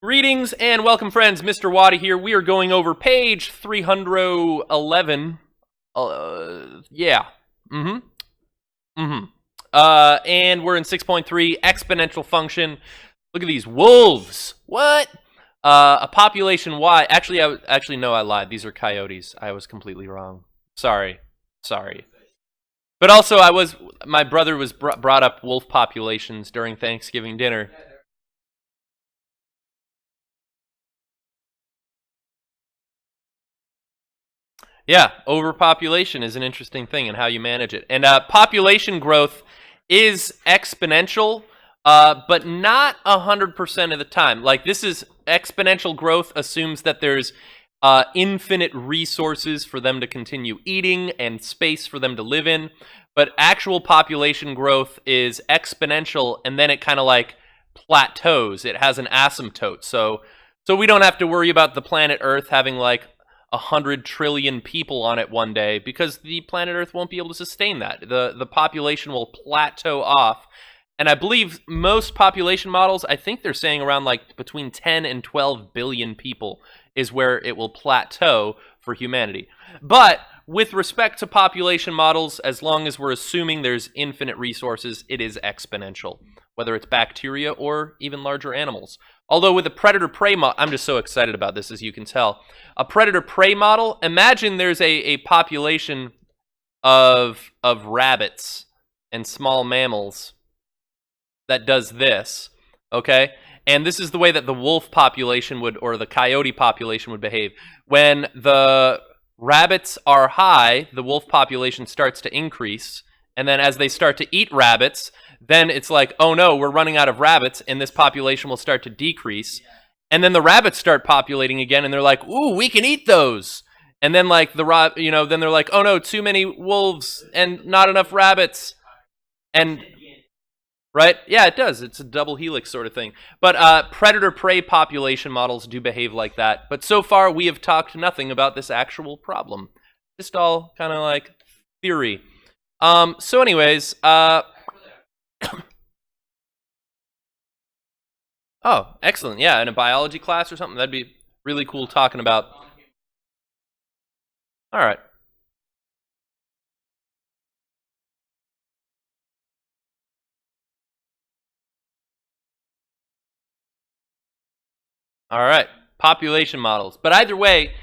Greetings and welcome, friends. Mr. Waddy here. We are going over page 311. Yeah. And we're in 6.3, exponential function. Look at these wolves. What? A population Y. Actually, no, I lied. These are coyotes. I was completely wrong. Sorry. But also, my brother was brought up wolf populations during Thanksgiving dinner. Yeah, overpopulation is an interesting thing and how you manage it. And population growth is exponential, but not 100% of the time. Like, this is exponential growth assumes that there's infinite resources for them to continue eating and space for them to live in. But actual population growth is exponential, and then it kind of like plateaus. It has an asymptote. So we don't have to worry about the planet Earth having like 100 trillion people on it one day, because the planet Earth won't be able to sustain that. The population will plateau off. And I believe most population models, I think they're saying around like between 10 and 12 billion people is where it will plateau for humanity. But with respect to population models, as long as we're assuming there's infinite resources, it is exponential, whether it's bacteria or even larger animals. Although with a predator-prey model, I'm just so excited about this, as you can tell. A predator-prey model, imagine there's a population of rabbits and small mammals that does this, okay? And this is the way that the wolf population would, or the coyote population would behave. When the rabbits are high, the wolf population starts to increase, and then as they start to eat rabbits, then it's like, oh no, we're running out of rabbits, and this population will start to decrease. And then the rabbits start populating again, and they're like, ooh, we can eat those. And then like then they're like, oh no, too many wolves and not enough rabbits. And right? Yeah, it does. It's a double helix sort of thing. But predator-prey population models do behave like that. But so far, we have talked nothing about this actual problem. Just all kind of like theory. So anyways, oh, excellent. Yeah, in a biology class or something, that'd be really cool talking about. All right. All right, population models. But either way,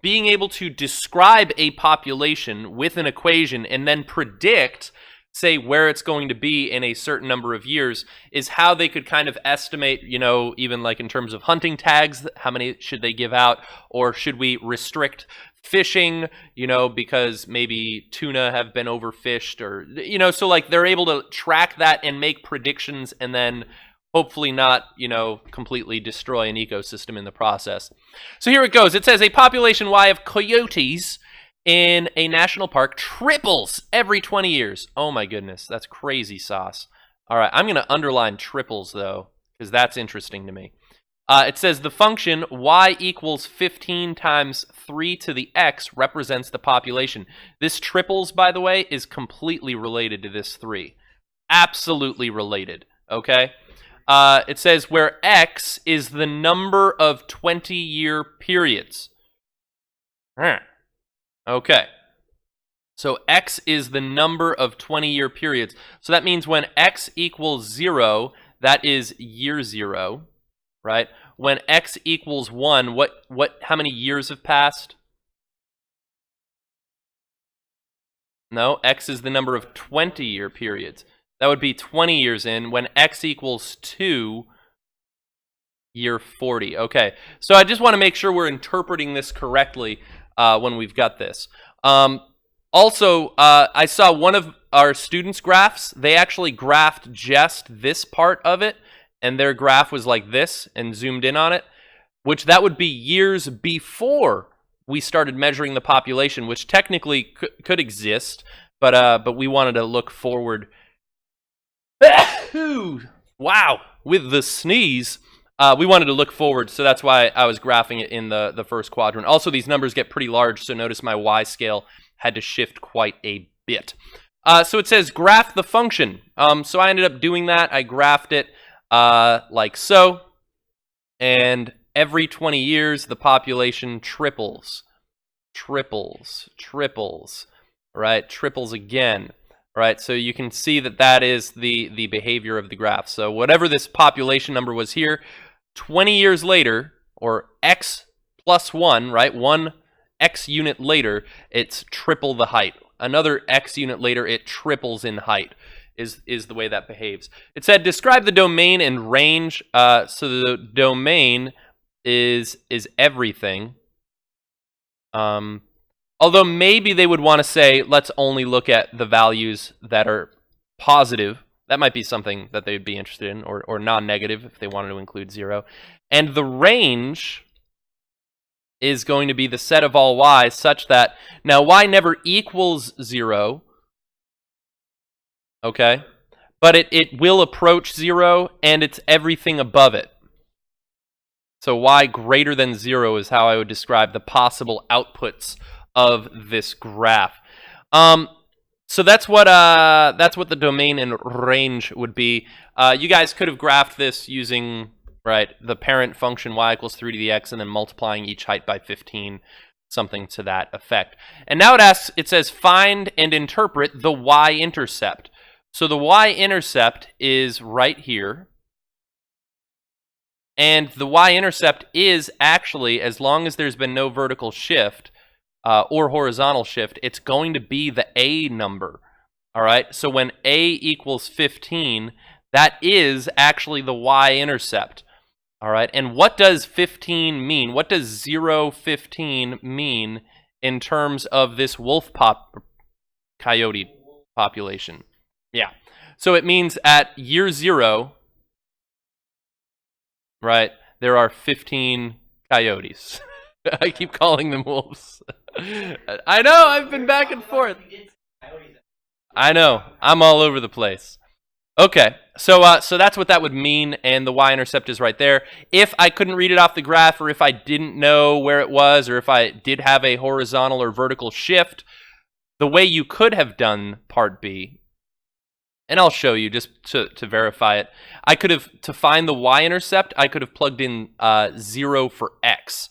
being able to describe a population with an equation and then predict, say, where it's going to be in a certain number of years is how they could kind of estimate, even like in terms of hunting tags, how many should they give out, or should we restrict fishing, because maybe tuna have been overfished, or, so like they're able to track that and make predictions and then hopefully not, completely destroy an ecosystem in the process. So here it goes. It says a population Y of coyotes in a national park triples every 20 years. Oh my goodness, that's crazy sauce. All right, I'm going to underline triples though, because that's interesting to me. It says the function y equals 15 times 3 to the x represents the population. This triples, by the way, is completely related to this 3. Absolutely related, okay? It says where x is the number of 20-year periods. Okay. So x is the number of 20-year periods. So that means when x equals 0, that is year 0, right? When x equals 1, how many years have passed? No, x is the number of 20-year periods. That would be 20 years in. When x equals 2, year 40. Okay, so I just want to make sure we're interpreting this correctly when we've got this. Also, I saw one of our students' graphs. They actually graphed just this part of it, and their graph was like this and zoomed in on it, which that would be years before we started measuring the population, which technically could exist, but we wanted to look forward. Wow, with the sneeze. We wanted to look forward, so that's why I was graphing it in the first quadrant. Also, these numbers get pretty large, so notice my y scale had to shift quite a bit. So it says graph the function. So I ended up doing that. I graphed it like so. And every 20 years, the population triples, right? Triples again, right? So you can see that that is the behavior of the graph. So whatever this population number was here, 20 years later, or x plus 1, right? One x unit later, it's triple the height. Another x unit later, it triples in height, is the way that behaves. It said, describe the domain and range. So the domain is everything. Although maybe they would want to say, let's only look at the values that are positive. That might be something that they'd be interested in, or non-negative if they wanted to include 0. And the range is going to be the set of all y such that, now y never equals 0, okay? But it will approach 0, and it's everything above it. So y greater than 0 is how I would describe the possible outputs of this graph. So that's what the domain and range would be. You guys could have graphed this using, right, the parent function y equals 3 to the x and then multiplying each height by 15, something to that effect. And now it says find and interpret the y-intercept. So the y-intercept is right here. And the y-intercept is actually, as long as there's been no vertical shift or horizontal shift, it's going to be the a number. All right, so when a equals 15, that is actually the y-intercept. All right, and what does 15 mean? What does 0, 15 mean in terms of this wolf coyote population? Yeah, so it means at year 0, right, there are 15 coyotes. I keep calling them wolves. I know, I've been back and forth. I know, I'm all over the place. Okay, so that's what that would mean, and the y-intercept is right there. If I couldn't read it off the graph, or if I didn't know where it was, or if I did have a horizontal or vertical shift, the way you could have done part B, and I'll show you just to verify it, I could have, to find the y-intercept, I could have plugged in 0 for x.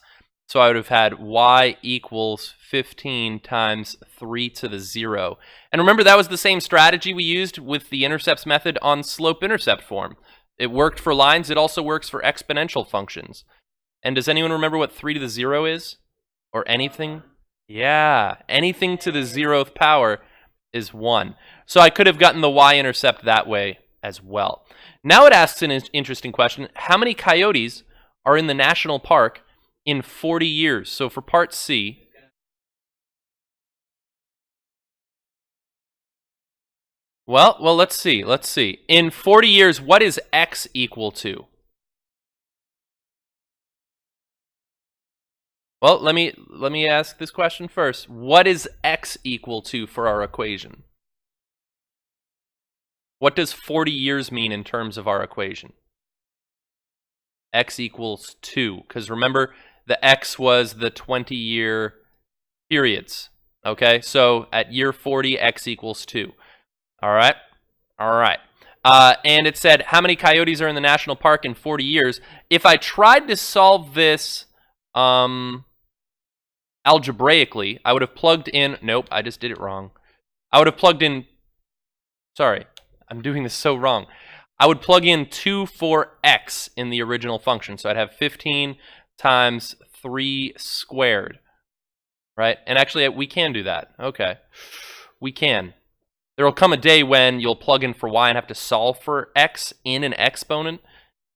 So I would have had y equals 15 times 3 to the 0. And remember, that was the same strategy we used with the intercepts method on slope-intercept form. It worked for lines. It also works for exponential functions. And does anyone remember what 3 to the 0 is? Or anything? Yeah, anything to the 0th power is 1. So I could have gotten the y-intercept that way as well. Now it asks an interesting question. How many coyotes are in the national park in 40 years? So for part C, well, let's see. In 40 years, what is x equal to? Well, let me ask this question first. What is x equal to for our equation? What does 40 years mean in terms of our equation? X equals 2, because remember, the x was the 20-year periods, okay? So at year 40, x equals 2, all right? All right. And it said, how many coyotes are in the national park in 40 years? If I tried to solve this algebraically, I would have plugged in, nope, I just did it wrong. I would have plugged in, sorry, I'm doing this so wrong. I would plug in 2 for x in the original function. So I'd have 15 times 3 squared, right? And actually, we can do that. Okay, we can. There will come a day when you'll plug in for y and have to solve for x in an exponent,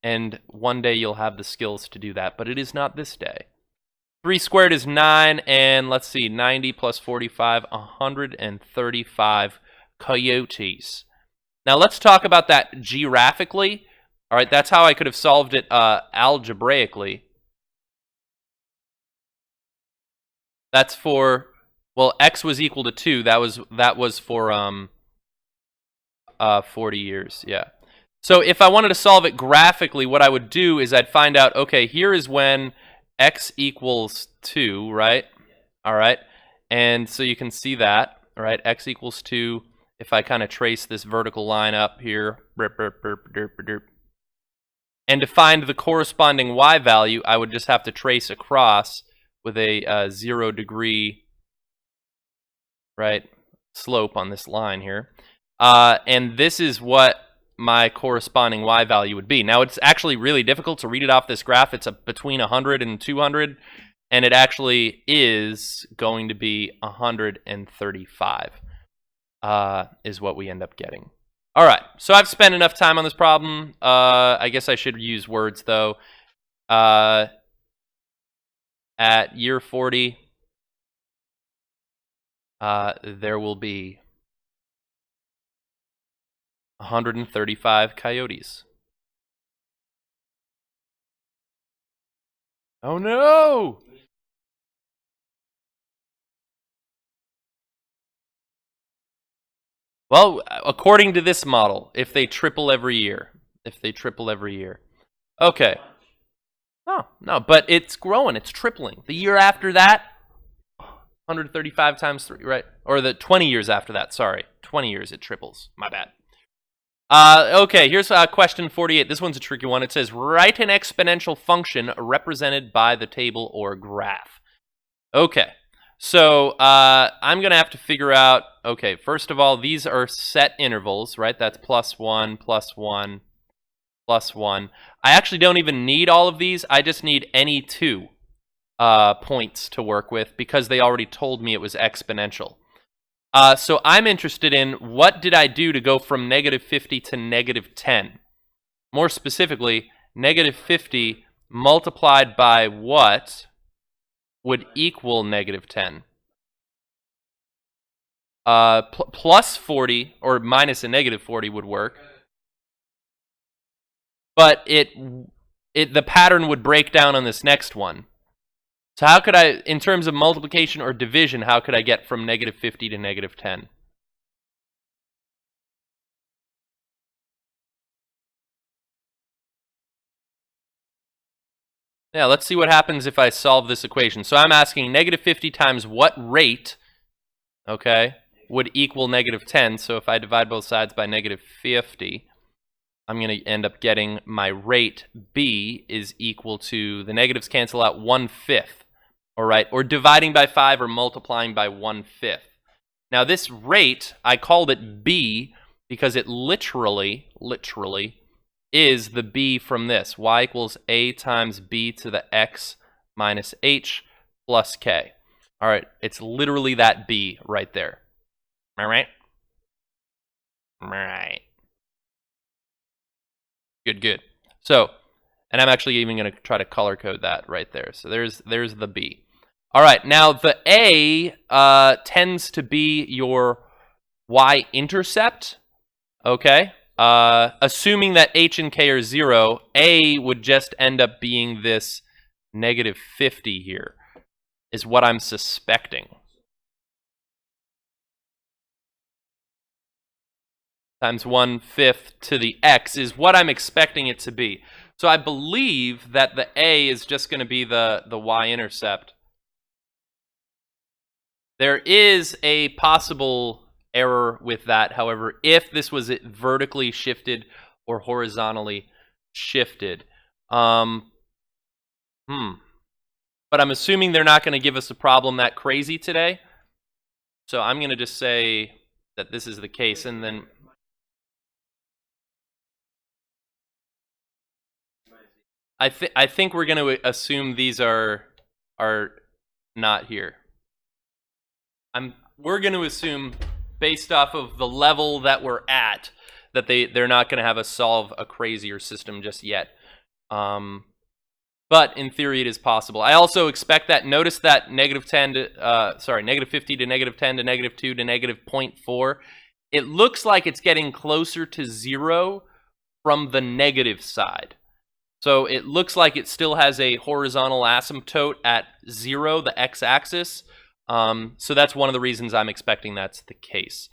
and one day you'll have the skills to do that, but it is not this day. 3 squared is 9, and let's see, 90 plus 45, 135 coyotes. Now let's talk about that graphically. All right, that's how I could have solved it algebraically. That's for, well, x was equal to 2. That was for 40 years, yeah. So if I wanted to solve it graphically, what I would do is I'd find out, okay, here is when x equals 2, right? All right, and so you can see that, all right, x equals 2. If I kind of trace this vertical line up here, And to find the corresponding y value, I would just have to trace across with a 0 degree, right, slope on this line here. And this is what my corresponding y value would be. Now, it's actually really difficult to read it off this graph. It's between 100 and 200, and it actually is going to be 135 is what we end up getting. All right, so I've spent enough time on this problem. I guess I should use words, though. At year 40, there will be 135 coyotes. Oh no! Well, according to this model, if they triple every year. Okay. Oh, no, but it's growing, it's tripling. The year after that, 135 times 3, right? Or the 20 years after that, sorry. 20 years, it triples. My bad. Okay, here's question 48. This one's a tricky one. It says, write an exponential function represented by the table or graph. Okay, so I'm going to have to figure out, okay, first of all, these are set intervals, right? That's +1, +1, +1. I actually don't even need all of these. I just need any 2 points to work with because they already told me it was exponential. So I'm interested in what did I do to go from -50 to -10? More specifically, -50 multiplied by what would equal -10? Plus 40 or minus a -40 would work. But the pattern would break down on this next one. So how could I, in terms of multiplication or division, how could I get from -50 to -10? Yeah, let's see what happens if I solve this equation. So I'm asking -50 times what rate, okay, would equal -10. So if I divide both sides by -50, I'm going to end up getting my rate B is equal to, the negatives cancel out, 1/5. All right, or dividing by 5 or multiplying by 1/5. Now this rate, I called it B because it literally is the B from this. Y equals A times B to the X minus H plus K. All right, it's literally that B right there. All right? All right. Good. So, and I'm actually even going to try to color code that right there. So there's the B. All right, now the A tends to be your y-intercept, okay? Assuming that H and K are 0, A would just end up being this -50 here, is what I'm suspecting. Times 1/5 to the X is what I'm expecting it to be. So I believe that the A is just going to be the y-intercept. There is a possible error with that, however, if this was vertically shifted or horizontally shifted. But I'm assuming they're not going to give us a problem that crazy today. So I'm going to just say that this is the case, and then I think we're going to assume these are not here. We're going to assume, based off of the level that we're at, that they're not going to have us solve a crazier system just yet. But in theory, it is possible. I also expect that. Notice that -50 to -10 to -2 to -0.4. It looks like it's getting closer to 0 from the negative side. So it looks like it still has a horizontal asymptote at 0, the x-axis. So that's one of the reasons I'm expecting that's the case.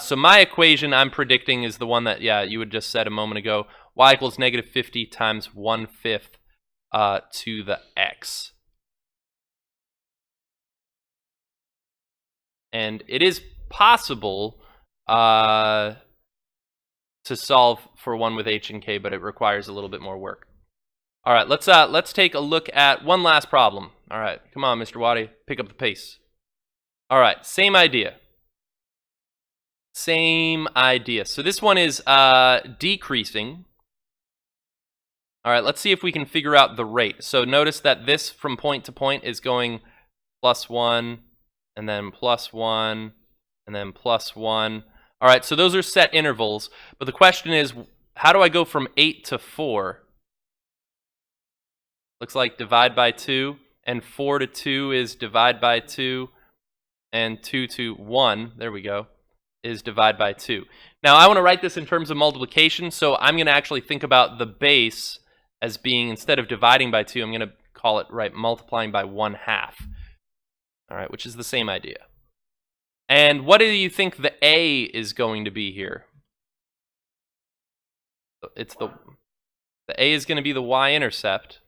So my equation I'm predicting is the one that, yeah, you had just said a moment ago. Y equals -50 times 1/5 to the x. And it is possible to solve for one with h and k, but it requires a little bit more work. All right, let's take a look at one last problem. All right, come on, Mr. Waddy, pick up the pace. All right, same idea. Same idea. So this one is decreasing. All right, let's see if we can figure out the rate. So notice that this from point to point is going +1, and then +1, and then +1. All right, so those are set intervals. But the question is, how do I go from 8 to 4? Looks like divide by 2, and 4 to 2 is divide by 2, and 2 to 1, there we go, is divide by 2. Now, I want to write this in terms of multiplication, so I'm going to actually think about the base as being, instead of dividing by 2, I'm going to call it, multiplying by 1/2. All right, which is the same idea. And what do you think the A is going to be here? It's the A is going to be the y-intercept.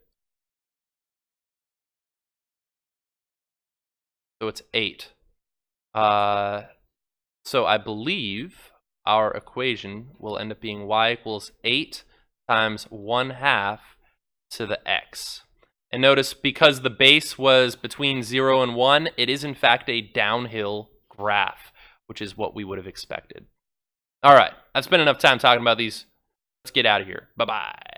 So it's 8. So I believe our equation will end up being y equals 8 times 1/2 to the x. And notice, because the base was between 0 and 1, it is in fact a downhill graph, which is what we would have expected. All right, I've spent enough time talking about these. Let's get out of here. Bye-bye.